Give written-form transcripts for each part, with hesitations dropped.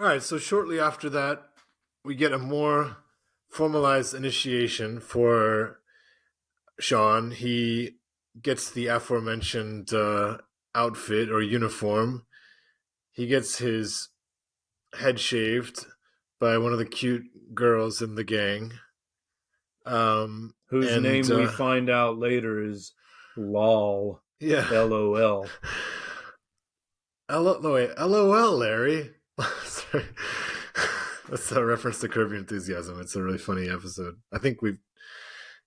All right, so shortly after that, we get a more formalized initiation for Sean. He gets the aforementioned outfit or uniform. He gets his head shaved by one of the cute girls in the gang. Whose And name we find out later is LOL. yeah, LOL. LOL, Larry. Sorry. That's a reference to Curb Your Enthusiasm. It's a really funny episode. I think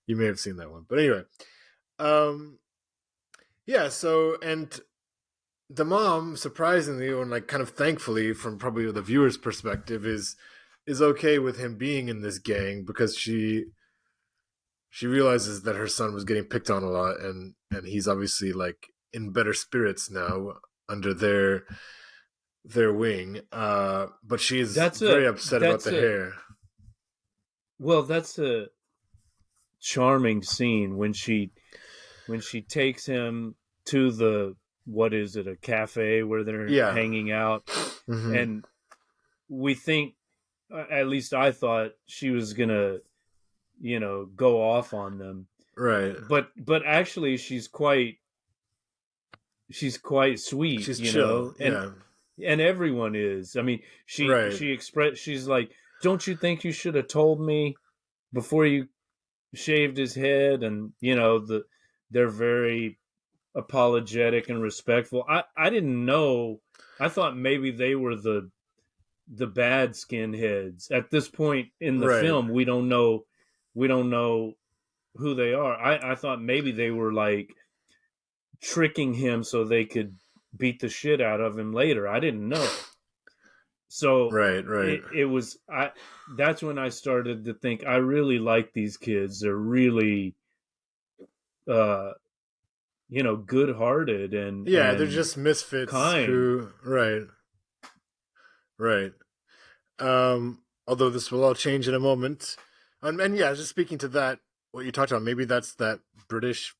you may have seen that one. But anyway, um, yeah. So and the mom, surprisingly, or like kind of thankfully, from probably the viewer's perspective, is okay with him being in this gang because she realizes that her son was getting picked on a lot, and he's obviously like in better spirits now under their wing. But she's very upset about the hair. Well, that's a charming scene when she takes him to the, what is it, a cafe where they're hanging out. Mm-hmm. And we think, at least I thought, she was gonna, go off on them, right? But actually she's quite sweet. She's chill. And everyone is. I mean, she expressed, she's like, don't you think you should have told me before you shaved his head? And they're very apologetic and respectful. I didn't know. I thought maybe they were the bad skinheads. At this point in the film, we don't know who they are. I thought maybe they were like tricking him so they could beat the shit out of him later. I didn't know. So it was that's when I started to think, I really like these kids. They're really good-hearted and they're just misfits kind. who right. Although this will all change in a moment. And yeah, just speaking to that, what you talked about, maybe that's that British,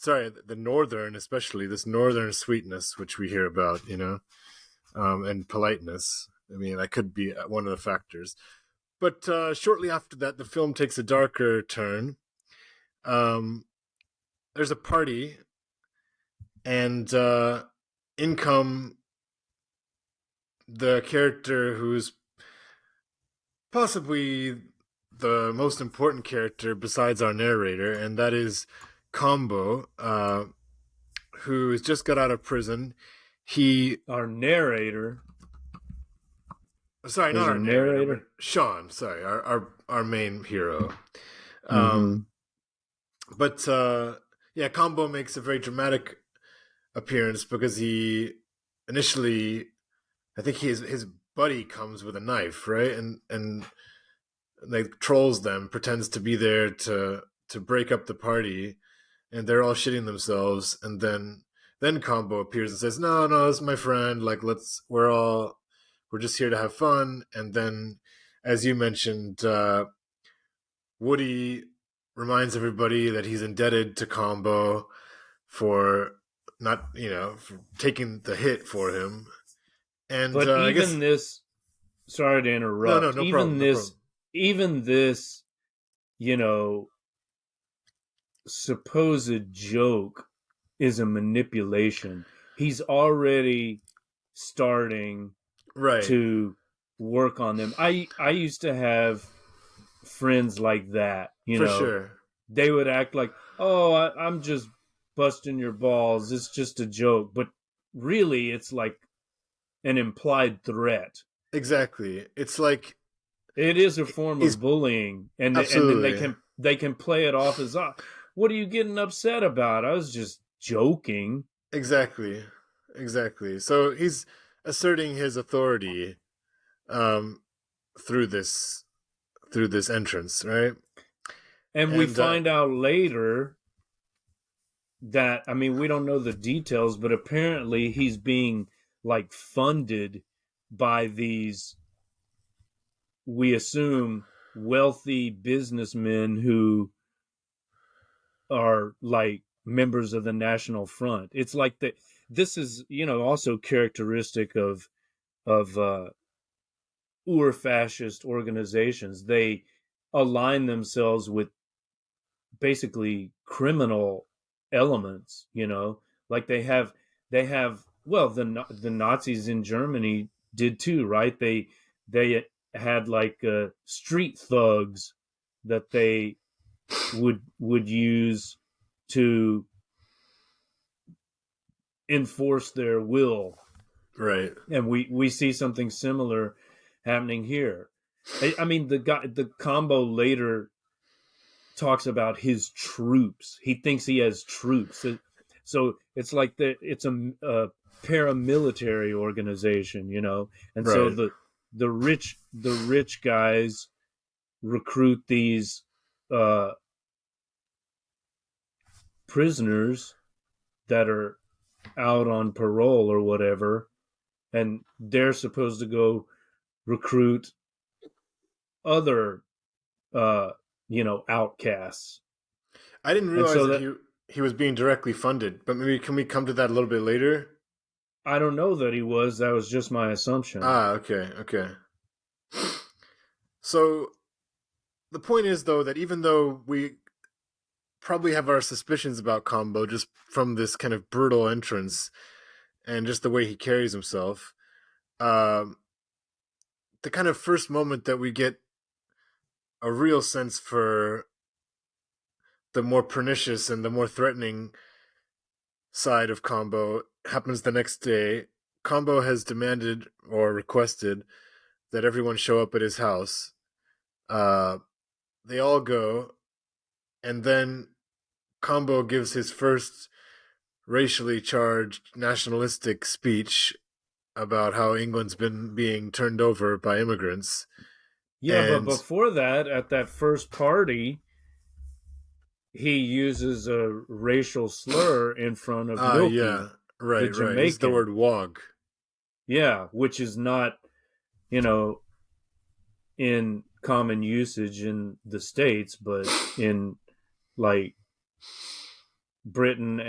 the northern, especially this northern sweetness, which we hear about, and politeness. I mean, that could be one of the factors. But shortly after that, the film takes a darker turn. There's a party, and in come the character who's possibly the most important character besides our narrator, and that is Combo, who has just got out of prison. Our narrator. Sorry, not our narrator. Sean, sorry, our main hero. But Combo makes a very dramatic appearance because he initially, I think his buddy comes with a knife, right? And like trolls them, pretends to be there to break up the party, and they're all shitting themselves. And then Combo appears and says, "No, it's my friend. Like we're just here to have fun." And then, as you mentioned, Woody reminds everybody that he's indebted to Combo for not, for taking the hit for him. And but even this, sorry to interrupt. No problem. Even this, supposed joke is a manipulation. He's already starting to work on them. I used to have friends like that, For sure. They would act like, oh, I'm just busting your balls. It's just a joke. But really, it's like an implied threat. Exactly. It's like, it is a form of bullying, and then they can play it off as, what are you getting upset about? I was just joking. Exactly. So he's asserting his authority through this entrance, right? And we find out later that, I mean, we don't know the details, but apparently he's being like funded by these, we assume, wealthy businessmen who are like members of the National Front. It's like this is, also characteristic of ur-fascist organizations. They align themselves with basically criminal elements, like they have well, the Nazis in Germany did too, right? They had like street thugs that they would use to enforce their will, right? And we see something similar happening here. I mean, the combo later talks about his troops. He thinks he has troops, so it's like it's a paramilitary organization, and so Right. the rich guys recruit these prisoners that are out on parole or whatever, and they're supposed to go recruit other outcasts. I didn't And realize so that that he was being directly funded, but maybe can we come to that a little bit later? I don't know that he was. That was just my assumption. Okay. So the point is, though, that even though we probably have our suspicions about Combo just from this kind of brutal entrance and just the way he carries himself, the kind of first moment that we get a real sense for the more pernicious and the more threatening side of Combo happens the next day. Combo has demanded or requested that everyone show up at his house. They all go, and then Combo gives his first racially charged nationalistic speech about how England's been being turned over by immigrants. Yeah, but And before that, at that first party, he uses a racial slur in front of Milky, yeah, the right. It's the word Jamaican. wog. Yeah, which is not, you know, in common usage in the States, but in like Britain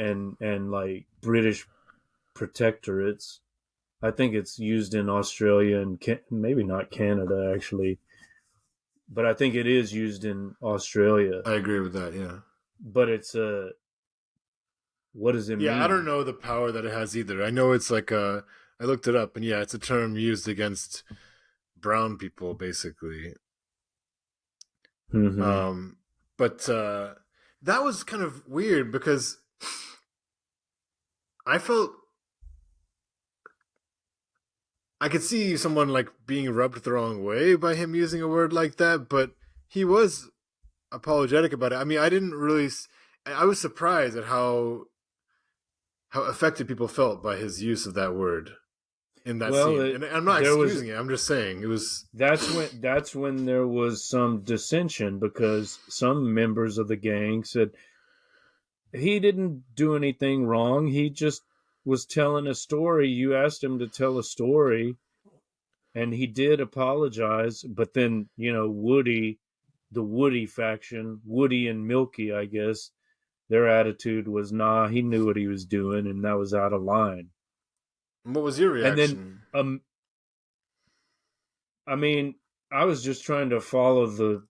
and like British protectorates. I think it's used in Australia and maybe not Canada actually, but I think it is used in Australia. I agree with that, yeah. But it's a what does it Yeah, I don't mean? know the power that it has either. I know it's like I looked it up, and yeah, it's a term used against brown people, basically. Mm-hmm. But that was kind of weird because I felt I could see someone like being rubbed the wrong way by him using a word like that, but he was apologetic about it. I mean, I didn't really. I was surprised at how affected people felt by his use of that word in that Well, scene. And I'm not there was excusing it. I'm just saying it was. that's when there was some dissension because some members of the gang said he didn't do anything wrong. He just was telling a story. You asked him to tell a story, and he did apologize. But then, Woody, the Woody faction, Woody and Milky, I guess, their attitude was, nah, he knew what he was doing, and that was out of line. What was your And then, reaction? I mean, I was just trying to follow the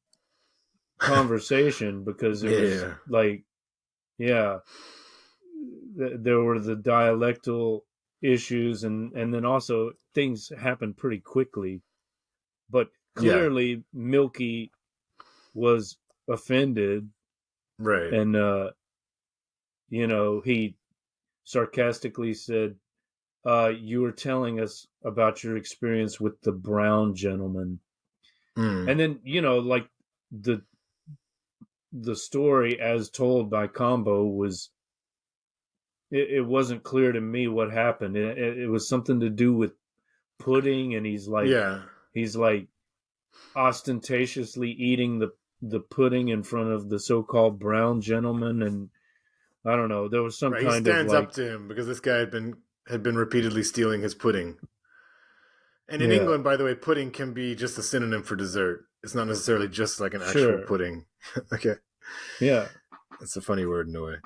conversation because it was Yeah. like, yeah, there were the dialectal issues, and then also things happened pretty quickly. But Yeah. clearly, Milky was offended, Right. and he sarcastically said, "You were telling us about your experience with the brown gentleman," Mm. and then like the story as told by Combo was it wasn't clear to me what happened. It was something to do with pudding, and he's Yeah. like ostentatiously eating the pudding in front of the so-called brown gentleman, and I don't know. There was some Right. He kind of stands like, up to him because this guy had been repeatedly stealing his pudding. And in yeah, England, by the way, pudding can be just a synonym for dessert. It's not necessarily just like an actual sure, pudding. Okay. yeah. It's a funny word in a way.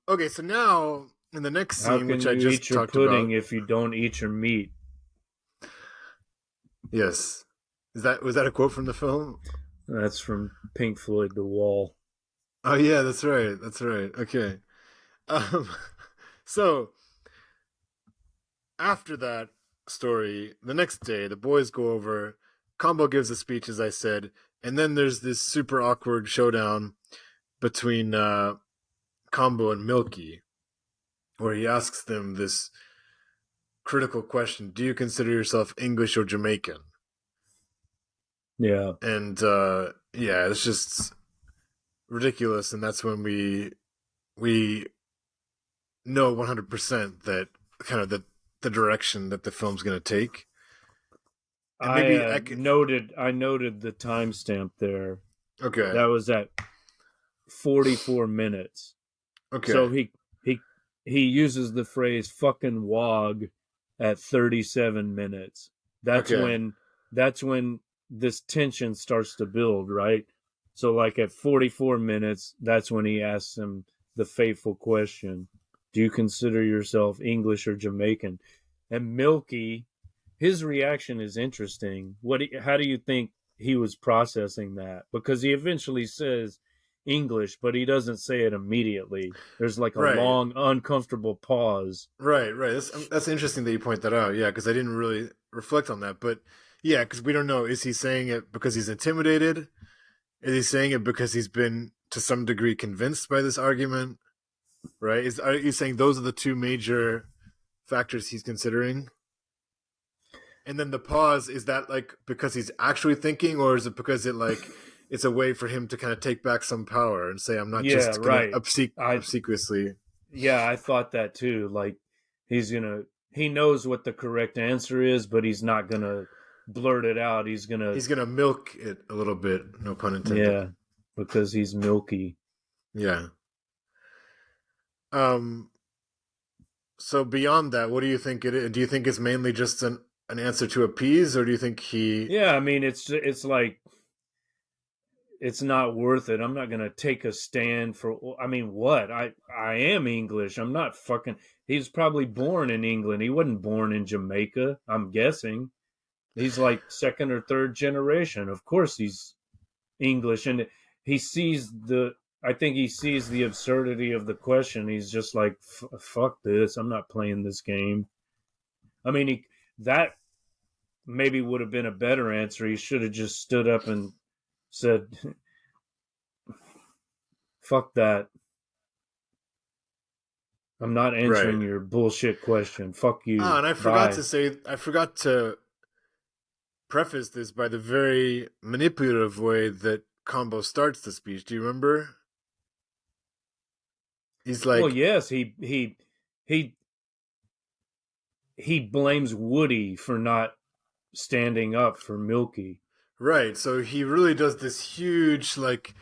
Okay, so now in the next How scene, which can I you just eat your talked about, pudding if you don't eat your meat? Yes. Was that a quote from the film? That's from Pink Floyd, The Wall. Oh yeah, that's right. That's right. Okay. Um, so after that story, the next day the boys go over. Combo gives a speech, as I said, and then there's this super awkward showdown between Combo and Milky, where he asks them this critical question: do you consider yourself English or Jamaican? Yeah. And yeah, it's just ridiculous, and that's when we know 100% that kind of the direction that the film's going to take. And maybe I noted the timestamp there. Okay. That was at 44 minutes. Okay. So he uses the phrase "fucking wog" at 37 minutes. That's when this tension starts to build, right? So like at 44 minutes, that's when he asks him the fateful question: do you consider yourself English or Jamaican? And Milky, his reaction is interesting. How do you think he was processing that? Because he eventually says English, but he doesn't say it immediately. There's like a long, uncomfortable pause. Right. That's interesting that you point that out. Yeah, because I didn't really reflect on that. But yeah, because we don't know. Is he saying it because he's intimidated? Is he saying it because he's been to some degree convinced by this argument? Right? Are you saying those are the two major factors he's considering? And then the pause, is that like because he's actually thinking, or is it because it's a way for him to kind of take back some power and say, I'm not just going to obsequiously. Yeah, I thought that too. Like he knows what the correct answer is, but he's not going to blurt it out. He's going to milk it a little bit, no pun intended. Yeah, because he's milky. Yeah. So beyond that, what do you think it is? Do you think it's mainly just an answer to appease, or do you think he? Yeah, I mean, it's like it's not worth it. I'm not gonna take a stand for. I mean, what? I am English. I'm not fucking. He was probably born in England. He wasn't born in Jamaica. I'm guessing. He's like second or third generation. Of course, he's English, and he sees the. I think he sees the absurdity of the question. He's just like, "Fuck this! I'm not playing this game." I mean, that maybe would have been a better answer. He should have just stood up and said, "Fuck that! I'm not answering your bullshit question. Fuck you." And I forgot to preface this by the very manipulative way that Combo starts the speech. Do you remember? He's like, well, yes, he blames Woody for not standing up for Milky. Right. So he really does this huge like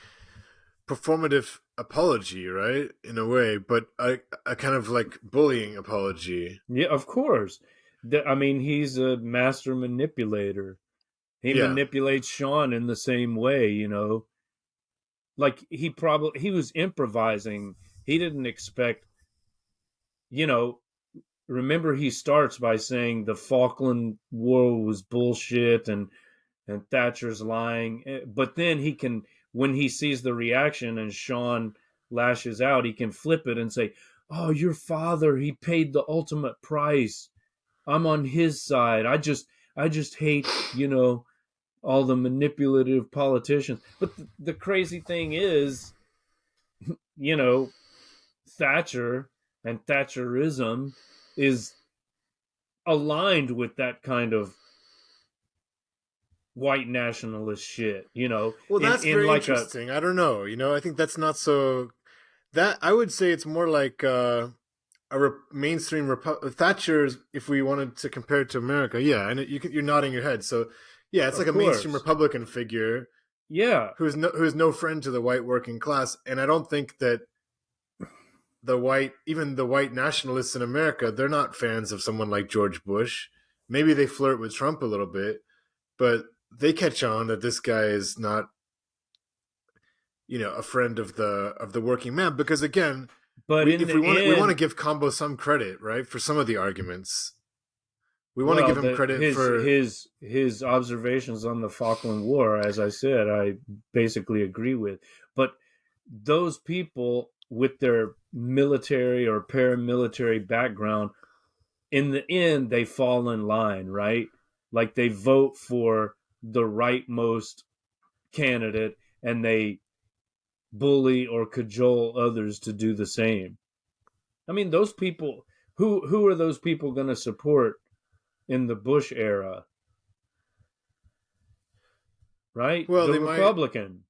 performative apology, right? In a way, but a kind of like bullying apology. Yeah, of course. I mean, he's a master manipulator. He manipulates Sean in the same way, you know. Like he was improvising. He didn't expect, you know, remember he starts by saying the Falkland War was bullshit and Thatcher's lying, but then when he sees the reaction and Sean lashes out, he can flip it and say, "Oh, your father, he paid the ultimate price. I'm on his side. I just hate, you know, all the manipulative politicians." But the crazy thing is, you know, Thatcher and Thatcherism is aligned with that kind of white nationalist shit, you know. Well, that's very interesting. I don't know. You know, I think that's not so. That I would say it's more like mainstream Thatcher's. If we wanted to compare it to America, yeah, and you're nodding your head. So, yeah, it's like a mainstream Republican figure. Yeah, who's no friend to the white working class, and I don't think that even the white nationalists in America, they're not fans of someone like George Bush. Maybe they flirt with Trump a little bit, but they catch on that this guy is not, you know, a friend of the working man. Because again, we want to give Combo some credit, right, for some of the arguments. We want to Well, give him credit his for his observations on the Falkland War, as I said, I basically agree with. But those people with their military or paramilitary background, in the end, they fall in line, right? Like they vote for the rightmost candidate and they bully or cajole others to do the same. I mean, those people, who are those people going to support in the Bush era, right? well, The they might, Republican.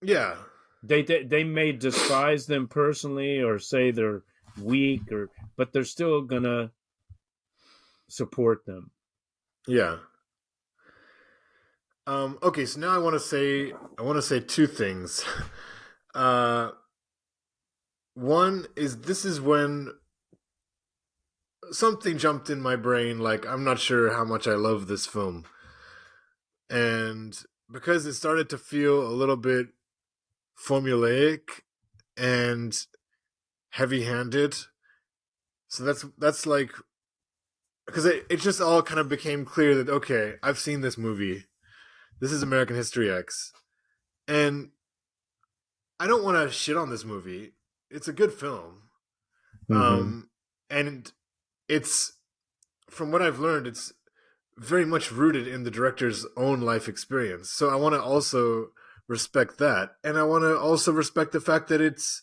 yeah, They may despise them personally or say they're weak, or but they're still going to support them. yeah. Okay, so now I want to say two things. Uh, one is this is when something jumped in my brain. Like I'm not sure how much I love this film, and because it started to feel a little bit formulaic and heavy-handed. So that's like because it just all kind of became clear that okay, I've seen this movie. This is American History X, and I don't want to shit on this movie. It's a good film, Mm-hmm. and it's from what I've learned, it's very much rooted in the director's own life experience. So I want to also respect that, and I want to also respect the fact that it's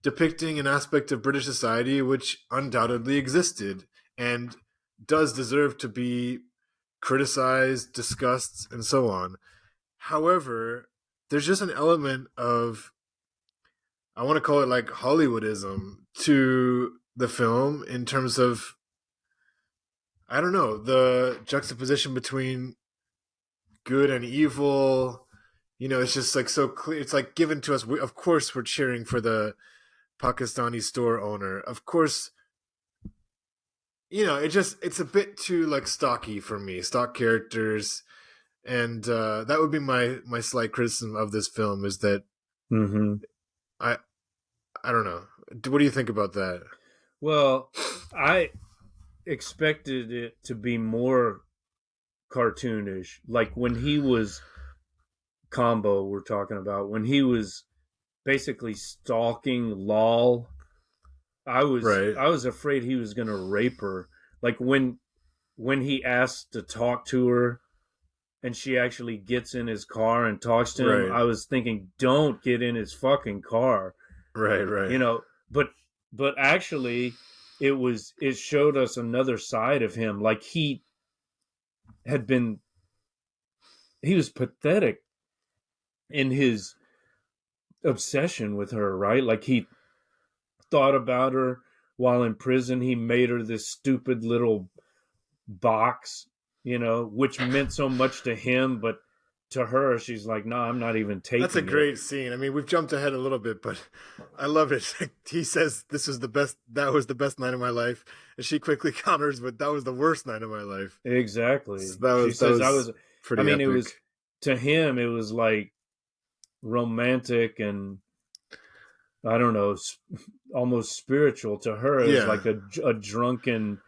depicting an aspect of British society which undoubtedly existed and does deserve to be criticized, discussed, and so on. However, there's just an element of, I want to call it like Hollywoodism to the film in terms of, I don't know, the juxtaposition between good and evil. You know, it's just like so clear. It's like given to us. Of course, we're cheering for the Pakistani store owner. Of course, you know, it's a bit too like stocky for me, stock characters, and that would be my slight criticism of this film is that Mm-hmm. I I don't know. What do you think about that? Well, I expected it to be more cartoonish. Like when he was Combo, we're talking about when he was basically stalking Lol. Right, I was afraid he was gonna rape her. Like when he asked to talk to her and she actually gets in his car and talks to him, right, I was thinking, don't get in his fucking car. right, right, You know, but actually it showed us another side of him. Like had been he was pathetic in his obsession with her, right? Like he thought about her while in prison. He made her this stupid little box, you know, which meant so much to him, but to her, she's like, "No, I'm not even That's a taking it." great scene. I mean, we've jumped ahead a little bit, but I love it. He says, "This is the best. That was the best night of my life," and she quickly counters, "But that was the worst night of my life." Exactly. So She that says, "I was was." I pretty mean, it epic. was to him, it was like romantic and I don't know, almost spiritual. To her, it was Yeah, like a drunken,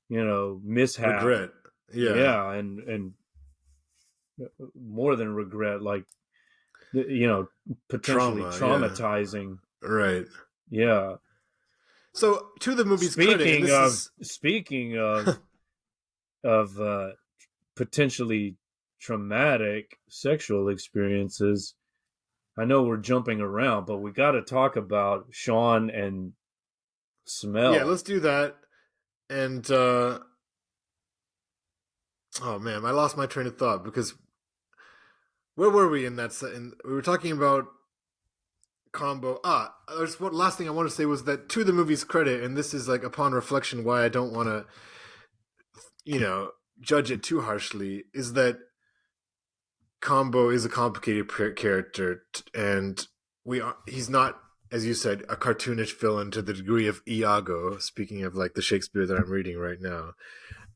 you know, mishap. regret. Yeah, Yeah, and more than regret, like you know, potentially trauma. Yeah, traumatizing. right. Yeah. So to the movie's credit, and this is Speaking of potentially traumatic sexual experiences, I know we're jumping around, but we got to talk about Sean and yeah. Smell. Let's do that. And oh man, I lost my train of thought because where were we in that? We were talking about combo. There's what last thing I want to say was that to the movie's credit, and this is like upon reflection why I don't want to, you know, judge it too harshly, is that Combo is a complicated character, and he's not, as you said, a cartoonish villain to the degree of Iago. Speaking of like the Shakespeare that I'm reading right now,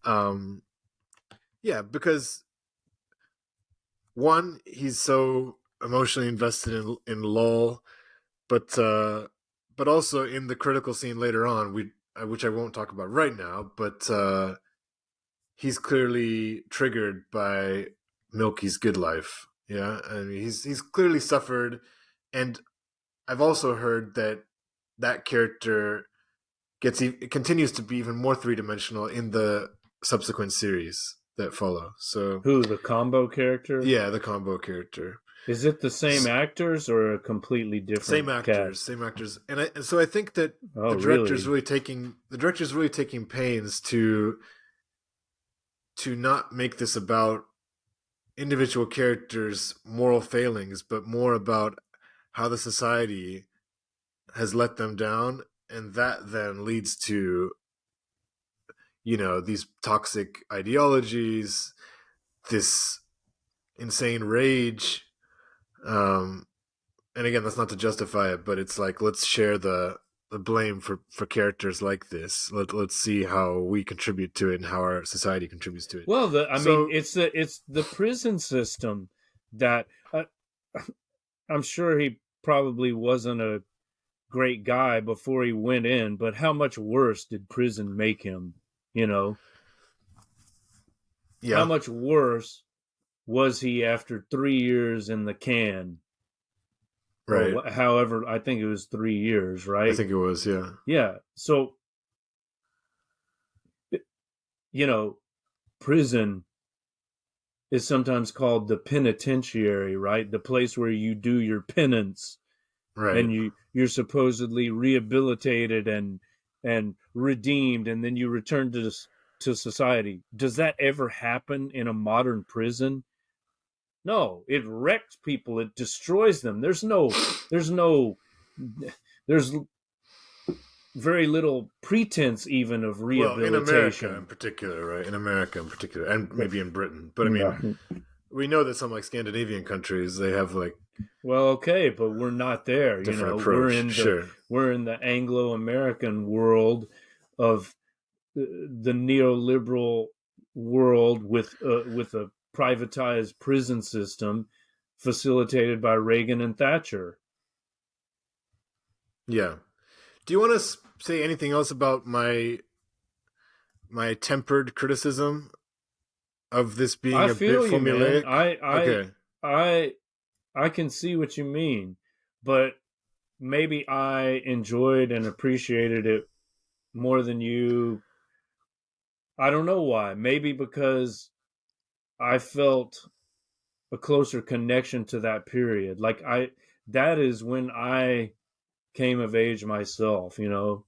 um, yeah, because one, he's so emotionally invested in Lol, but also in the critical scene later on, which I won't talk about right now, but he's clearly triggered by Milky's good life. Yeah, I mean, he's clearly suffered, and I've also heard that character continues to be even more three-dimensional in the subsequent series that follow. So who, the combo character? Yeah, the combo character. Is it the same actors or a completely different same actors? cast? Same actors, and so I think that Oh, the director's really? really taking pains to not make this about individual characters' moral failings, but more about how the society has let them down, and that then leads to, these toxic ideologies, this insane rage. And again, that's not to justify it, but it's like, let's share the blame for characters like this. Let's see how we contribute to it and how our society contributes to it. Well, it's the prison system that I'm sure he probably wasn't a great guy before he went in, but how much worse did prison make him? Yeah. How much worse was he after 3 years in the can? Right. Or however, I think it was 3 years, right? I think it was, yeah. Yeah. So, prison is sometimes called the penitentiary, right? The place where you do your penance. Right. And you're supposedly rehabilitated and redeemed, and then you return to society. Does that ever happen in a modern prison? No, it wrecks people. It destroys them. There's very little pretense even of rehabilitation. Well, in America in particular, right? In America in particular, and maybe in Britain. But I mean, we know that some like Scandinavian countries, they have like. Well, okay, but we're not there. Approach. We're in the Anglo-American world of the neoliberal world with a privatized prison system facilitated by Reagan and Thatcher. Yeah. Do you want to say anything else about my tempered criticism of this being a bit formulaic? I can see what you mean, but maybe I enjoyed and appreciated it more than you. I don't know why. Maybe because I felt a closer connection to that period. That is when I came of age myself, Yeah.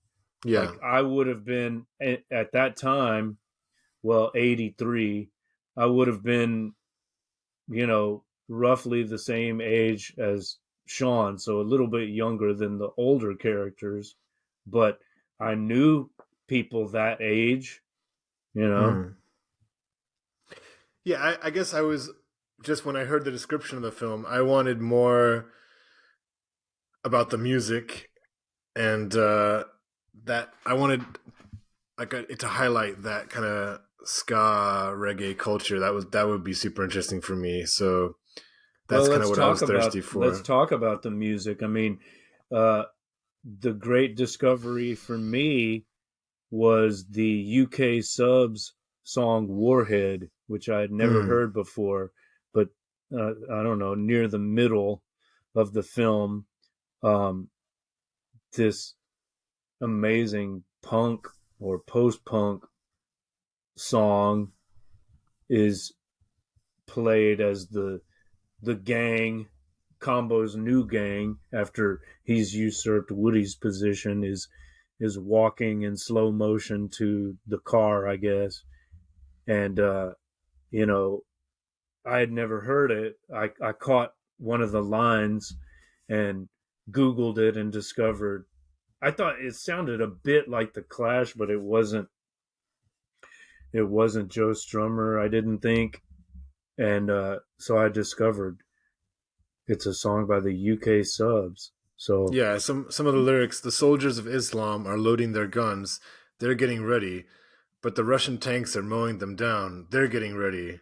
Like I would have been at that time, 83, I would have been, roughly the same age as Sean, so a little bit younger than the older characters, but I knew people that age, Yeah, I guess I was just, when I heard the description of the film, I wanted more about the music, and that I wanted it to highlight that kind of ska reggae culture. That would be super interesting for me. So that's kind of what I was thirsty for. Let's talk about the music. I mean, the great discovery for me was the UK Subs song Warhead, which I had never heard before, but I don't know, near the middle of the film, this amazing punk or post-punk song is played as the gang, Combo's new gang, after he's usurped Woody's position, is walking in slow motion to the car, I guess. And I had never heard it. I caught one of the lines and Googled it and discovered, I thought it sounded a bit like the Clash, but it wasn't Joe Strummer, I didn't think. And so I discovered it's a song by the UK Subs. So yeah, some of the lyrics: the soldiers of Islam are loading their guns, they're getting ready, but the Russian tanks are mowing them down, they're getting ready.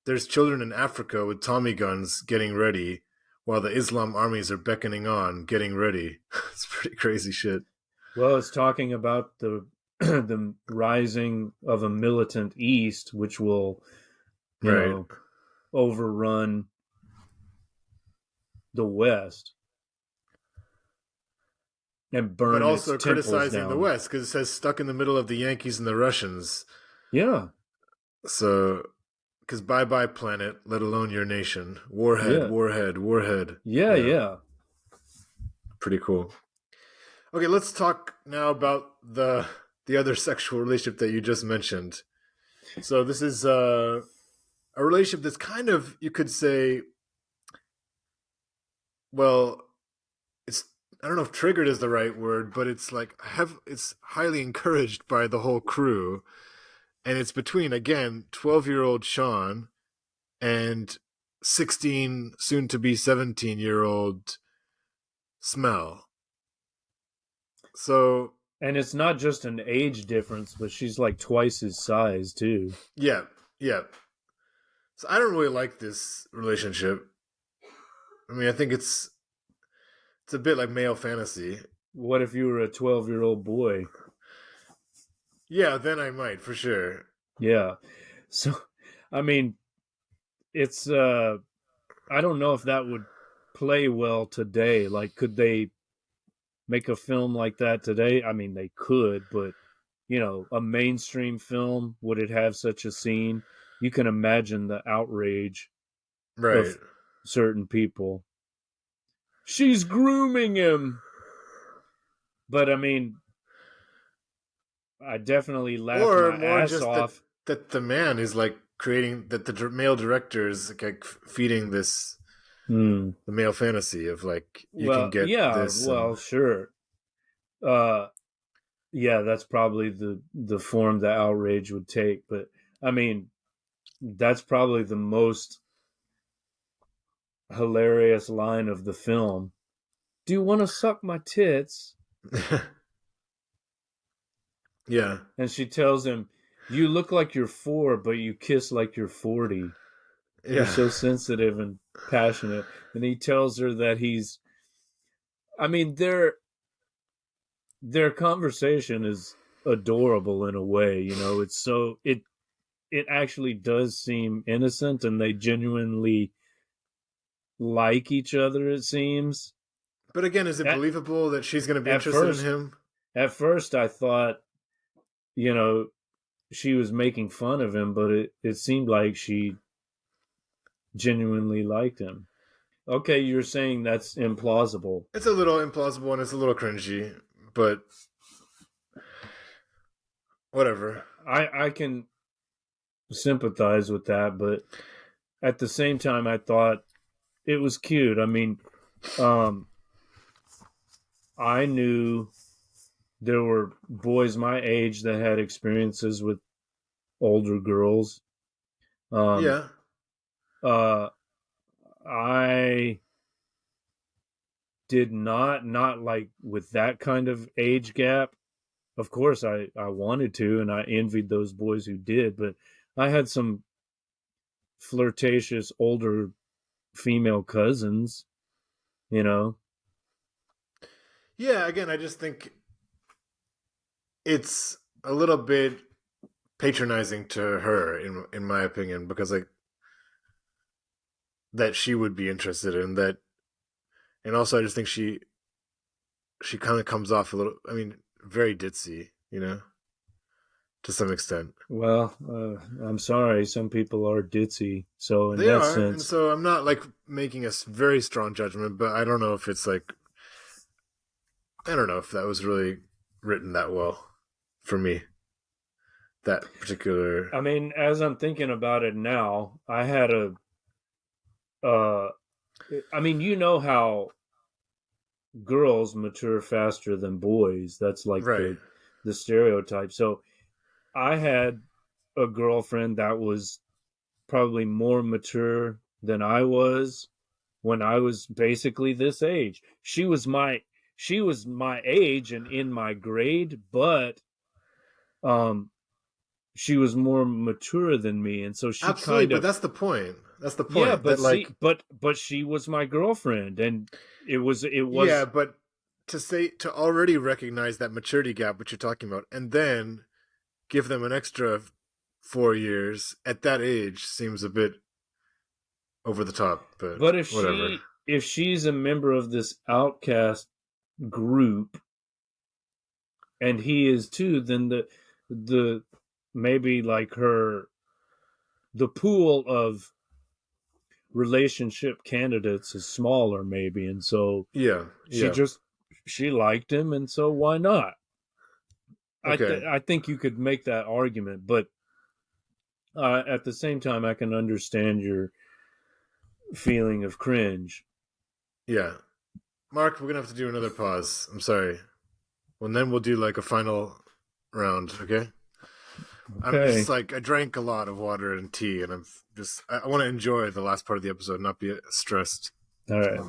There's children in Africa with Tommy guns getting ready, while the Islam armies are beckoning on, getting ready. It's pretty crazy shit. Well, it's talking about the the rising of a militant East, which will, overrun the West and burn but also its temples criticizing the down. West because it says stuck in the middle of the Yankees and the Russians. Yeah. So, because bye planet, let alone your nation. Warhead, warhead. Yeah. Pretty cool. Okay, let's talk now about the other sexual relationship that you just mentioned. So this is a relationship that's kind of, you could say, well, it's, I don't know if triggered is the right word, but it's like it's highly encouraged by the whole crew, and it's between, again, 12-year-old Sean and 16, soon to be 17-year-old Smell. So, and it's not just an age difference, but she's like twice his size too. Yeah. So I don't really like this relationship. I mean, I think it's a bit like male fantasy. What if you were a 12-year-old boy? Yeah, then I might, for sure. Yeah. So, I mean, it's I don't know if that would play well today. Like, could they make a film like that today? I mean, they could, but a mainstream film, would it have such a scene? You can imagine the outrage of certain people. She's grooming him. But I mean, I definitely laughed my ass off. That the man is like creating, that the male director is like feeding this the male fantasy of like, you can get this. Well, sure. Yeah, that's probably the form the outrage would take. But I mean, that's probably the most hilarious line of the film. Do you want to suck my tits? Yeah. And she tells him, you look like you're 4, but you kiss like you're 40. Yeah. You're so sensitive and passionate. And he tells her that he's, I mean, their conversation is adorable in a way, it's so, it actually does seem innocent, and they genuinely like each other, it seems. But again, is it believable that she's going to be interested in him? At first I thought, she was making fun of him, but it seemed like she genuinely liked him. Okay, you're saying that's implausible. It's a little implausible and it's a little cringy, but whatever. I can sympathize with that, but at the same time, I thought it was cute. I mean, I knew there were boys my age that had experiences with older girls. Yeah. I did not like with that kind of age gap. Of course, I wanted to, and I envied those boys who did, but I had some flirtatious older female cousins, Yeah, again, I just think it's a little bit patronizing to her, in my opinion, because like that she would be interested in that, and also I just think she kind of comes off a little, I mean, very ditzy, to some extent. Well, I'm sorry, some people are ditzy, so in that sense, and so I'm not like making a very strong judgment, but I don't know if it's like, I don't know if that was really written that well for me, that particular. I mean, as I'm thinking about it now, I had I mean, how girls mature faster than boys. That's like the stereotype. So I had a girlfriend that was probably more mature than I was when I was basically this age. She was my age and in my grade, but she was more mature than me, and so she but that's the point. That's the point. Yeah, but but she was my girlfriend, and it was. Yeah, but to already recognize that maturity gap, which you're talking about, and then give them an extra 4 years at that age seems a bit over the top. But if whatever. she's a member of this outcast group, and he is too, then the maybe like the pool of relationship candidates is smaller, maybe, and so she liked him, and so why not? Okay. I think you could make that argument, but at the same time, I can understand your feeling of cringe. Yeah. Mark, we're gonna have to do another pause. I'm sorry. Well, then we'll do like a final round, okay? I'm just like, I drank a lot of water and tea, and I want to enjoy the last part of the episode, not be stressed. All right.